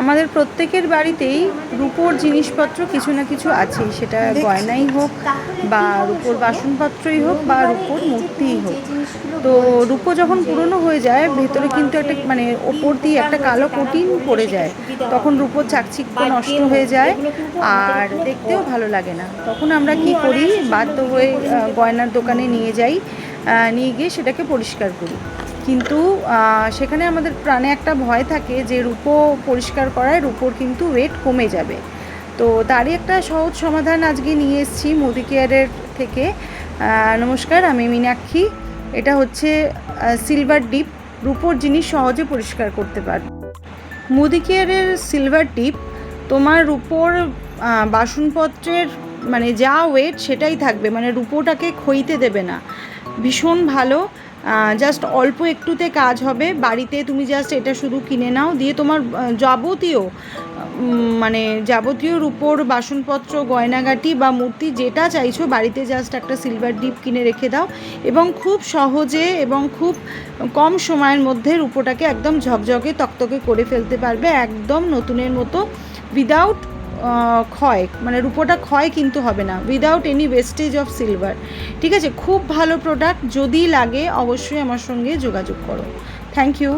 আমাদের প্রত্যেকের বাড়িতেই রূপোর জিনিসপত্র কিছু না কিছু আছেই, সেটা গয়নাই হোক বা রূপোর বাসনপত্রই হোক বা রূপোর মূর্তিই হোক। তো রূপো যখন পুরনো হয়ে যায় ভেতরে কিন্তু একটা মানে ওপর দিয়ে একটা কালো কোটিং পড়ে যায়, তখন রূপোর চাকচিক্য নষ্ট হয়ে যায় আর দেখতেও ভালো লাগে না। তখন আমরা কি করি, বাধ্য হয়ে গয়নার দোকানে নিয়ে যাই, নিয়ে গিয়ে সেটাকে পরিষ্কার করি। কিন্তু সেখানে আমাদের প্রাণে একটা ভয় থাকে যে রূপো পরিষ্কার করায় রূপোর কিন্তু ওয়েট কমে যাবে। তো তারই একটা সহজ সমাধান আজকে নিয়ে এসেছি মোদি কেয়ারের থেকে। নমস্কার, আমি মীনাক্ষী। এটা হচ্ছে সিলভার ডিপ, রূপোর জিনিস সহজে পরিষ্কার করতে পারবে। মোদি কেয়ারের সিলভার ডিপ তোমার রূপোর বাসনপত্রের মানে যা ওয়েট সেটাই থাকবে, মানে রূপোটাকে ক্ষইতে দেবে না। ভীষণ ভালো, জাস্ট অল্প একটুতে কাজ হবে। বাড়িতে তুমি জাস্ট এটা শুধু কিনে নাও, দিয়ে তোমার যাবতীয় মানে যাবতীয় রূপোর বাসনপত্র, গয়নাগাটি বা মূর্তি যেটা চাইছো বাড়িতে জাস্ট একটা সিলভার ডিপ কিনে রেখে দাও, এবং খুব সহজে এবং খুব কম সময়ের মধ্যে রূপোটাকে একদম ঝকঝকে তকতকে করে ফেলতে পারবে, একদম নতুনের মতো, উইদাউট ক্ষয়, মানে রূপোটা ক্ষয় কিন্তু হবে না, without any wastage of silver. ঠিক আছে, খুব ভালো প্রোডাক্ট। যদি লাগে অবশ্যই আমার সঙ্গে যোগাযোগ করো। Thank you.